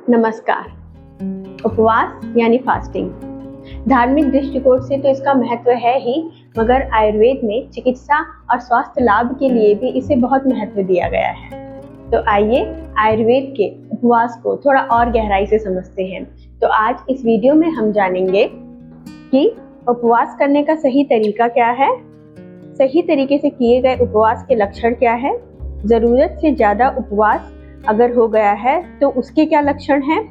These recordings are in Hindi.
नमस्कार। उपवास यानी फास्टिंग धार्मिक दृष्टिकोण से तो इसका महत्व है ही, मगर आयुर्वेद में चिकित्सा और स्वास्थ्य लाभ के लिए भी इसे बहुत महत्व दिया गया है। तो आइए आयुर्वेद के उपवास को थोड़ा और गहराई से समझते हैं। तो आज इस वीडियो में हम जानेंगे कि उपवास करने का सही तरीका क्या है, सही तरीके से किए गए उपवास के लक्षण क्या है, जरूरत से ज्यादा उपवास अगर हो गया है तो उसके क्या लक्षण हैं,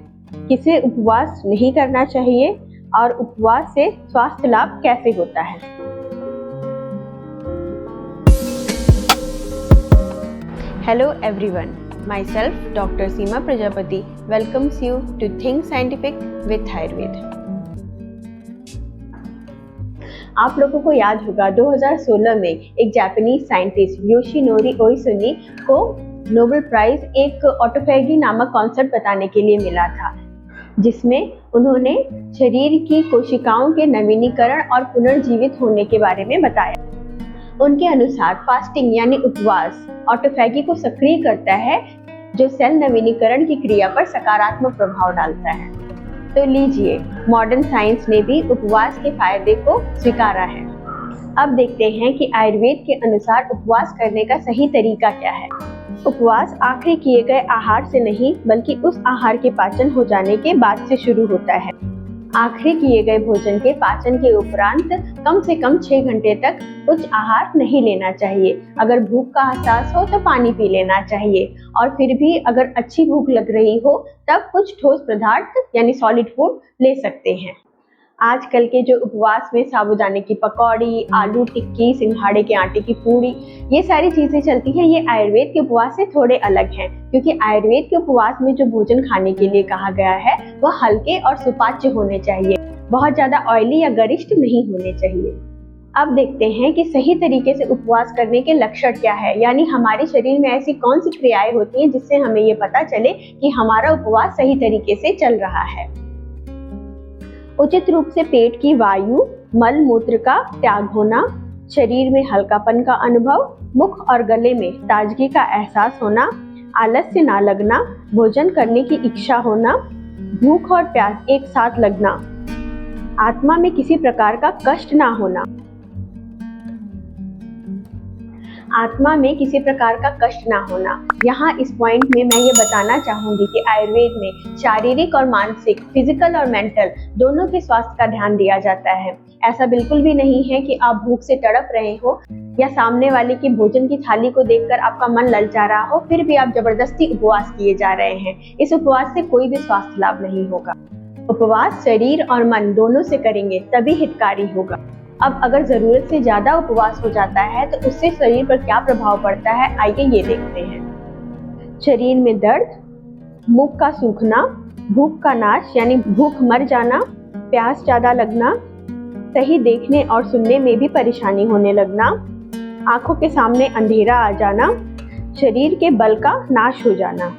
किसे उपवास नहीं करना चाहिए और उपवास से स्वास्थ्य लाभ कैसे होता है। Hello everyone, myself doctor Seema Prajapati welcomes you to think scientific with Ayurveda. आप लोगों को याद होगा 2016 में एक जापानीज साइंटिस्ट योशिनोरी ओइसुनी को नोबेल प्राइज एक ऑटोफैगी नामक कॉन्सेप्ट बताने के लिए मिला था, जिसमें उन्होंने शरीर की कोशिकाओं के नवीनीकरण और पुनर्जीवित होने के बारे में बताया। उनके अनुसार फास्टिंग यानी उपवास ऑटोफैगी को सक्रिय करता है, जो सेल नवीनीकरण की क्रिया पर सकारात्मक प्रभाव डालता है। तो लीजिए, मॉडर्न साइंस ने भी उपवास के फायदे को स्वीकारा है। अब देखते हैं कि आयुर्वेद के अनुसार उपवास करने का सही तरीका क्या है। उपवास आखिरी किए गए आहार से नहीं, बल्कि उस आहार के पाचन हो जाने के बाद से शुरू होता है। आखिरी किए गए भोजन के पाचन के उपरांत कम से कम 6 घंटे तक कुछ आहार नहीं लेना चाहिए। अगर भूख का एहसास हो तो पानी पी लेना चाहिए, और फिर भी अगर अच्छी भूख लग रही हो तब कुछ ठोस पदार्थ यानी सॉलिड फूड ले सकते हैं। आजकल के जो उपवास में साबूदाने की पकौड़ी, आलू टिक्की, सिंघाड़े के आटे की पूड़ी, ये सारी चीजें चलती हैं, ये आयुर्वेद के उपवास से थोड़े अलग हैं, क्योंकि आयुर्वेद के उपवास में जो भोजन खाने के लिए कहा गया है वह हल्के और सुपाच्य होने चाहिए, बहुत ज्यादा ऑयली या गरिष्ठ नहीं होने चाहिए। अब देखते हैं कि सही तरीके से उपवास करने के लक्षण क्या है, यानी हमारे शरीर में ऐसी कौन सी क्रियाएं होती हैं जिससे हमें ये पता चले कि हमारा उपवास सही तरीके से चल रहा है। उचित रूप से पेट की वायु, मल मूत्र का त्याग होना, शरीर में हल्कापन का अनुभव, मुख और गले में ताजगी का एहसास होना, आलस्य ना लगना, भोजन करने की इच्छा होना, भूख और प्यास एक साथ लगना, आत्मा में किसी प्रकार का कष्ट ना होना। आत्मा में किसी प्रकार का कष्ट ना होना। यहाँ इस पॉइंट में मैं ये बताना चाहूंगी कि आयुर्वेद में शारीरिक और मानसिक, फिजिकल और मेंटल दोनों के स्वास्थ्य का ध्यान दिया जाता है। ऐसा बिल्कुल भी नहीं है कि आप भूख से तड़प रहे हो या सामने वाले की भोजन की थाली को देखकर आपका मन ललचा रहा हो, फिर भी आप जबरदस्ती उपवास किए जा रहे हैं। इस उपवास से कोई भी स्वास्थ्य लाभ नहीं होगा। उपवास शरीर और मन दोनों से करेंगे तभी हितकारी होगा। अब अगर जरूरत से ज्यादा उपवास हो जाता है तो उससे शरीर पर क्या प्रभाव पड़ता है, आइए ये देखते हैं। शरीर में दर्द, मुख का सूखना, भूख का नाश यानी भूख मर जाना, प्यास ज्यादा लगना, सही देखने और सुनने में भी परेशानी होने लगना, आंखों के सामने अंधेरा आ जाना, शरीर के बल का नाश हो जाना।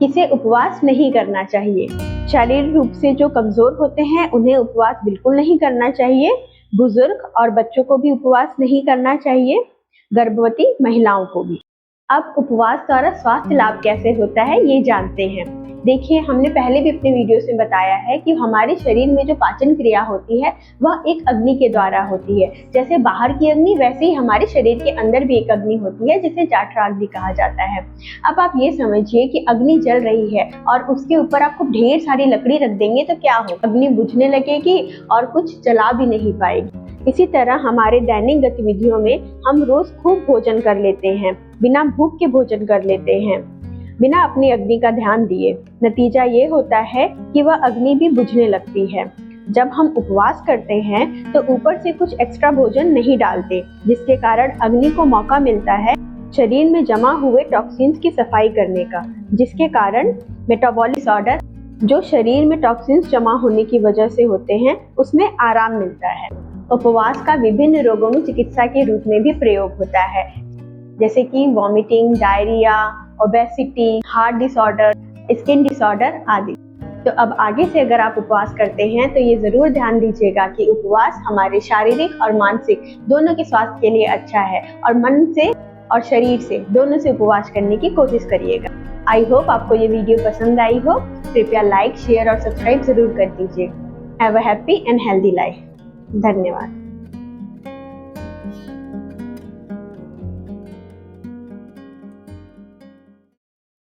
इसे उपवास नहीं करना चाहिए। शारीरिक रूप से जो कमजोर होते हैं उन्हें उपवास बिल्कुल नहीं करना चाहिए। बुजुर्ग और बच्चों को भी उपवास नहीं करना चाहिए, गर्भवती महिलाओं को भी। अब उपवास द्वारा स्वास्थ्य लाभ कैसे होता है ये जानते हैं। देखिए, हमने पहले भी अपने वीडियोस में बताया है कि हमारे शरीर में जो पाचन क्रिया होती है वह एक अग्नि के द्वारा होती है। जैसे बाहर की अग्नि, वैसे ही हमारे शरीर के अंदर भी एक अग्नि होती है, जिसे जाठराग भी कहा जाता है। अब आप ये समझिए कि अग्नि जल रही है और उसके ऊपर आप खूब ढेर सारी लकड़ी रख देंगे तो क्या हो, अग्नि बुझने लगेगी और कुछ जला भी नहीं पाएगी। इसी तरह हमारे दैनिक गतिविधियों में हम रोज खूब भोजन कर लेते हैं, बिना भूख के भोजन कर लेते हैं, बिना अपनी अग्नि का ध्यान दिए। नतीजा ये होता है कि वह अग्नि भी बुझने लगती है। जब हम उपवास करते हैं तो ऊपर से कुछ एक्स्ट्रा भोजन नहीं डालते, जिसके कारण अग्नि को मौका मिलता है शरीर में जमा हुए टॉक्सिन्स की सफाई करने का, जिसके कारण मेटाबॉलिक डिसऑर्डर, जो शरीर में टॉक्सिन्स जमा होने की वजह से होते हैं, उसमें आराम मिलता है। उपवास का विभिन्न रोगों में चिकित्सा के रूप में भी प्रयोग होता है, जैसे कि vomiting, diarrhoea, obesity, heart disorder, skin disorder आदि। तो अब आगे से अगर आप उपवास करते हैं तो ये जरूर ध्यान दीजिएगा कि उपवास हमारे शारीरिक और मानसिक दोनों के स्वास्थ्य के लिए अच्छा है, और मन से और शरीर से दोनों से उपवास करने की कोशिश करिएगा। आई होप आपको ये वीडियो पसंद आई हो। कृपया लाइक, शेयर और सब्सक्राइब जरूर कर दीजिए। Have a happy and healthy life. धन्यवाद।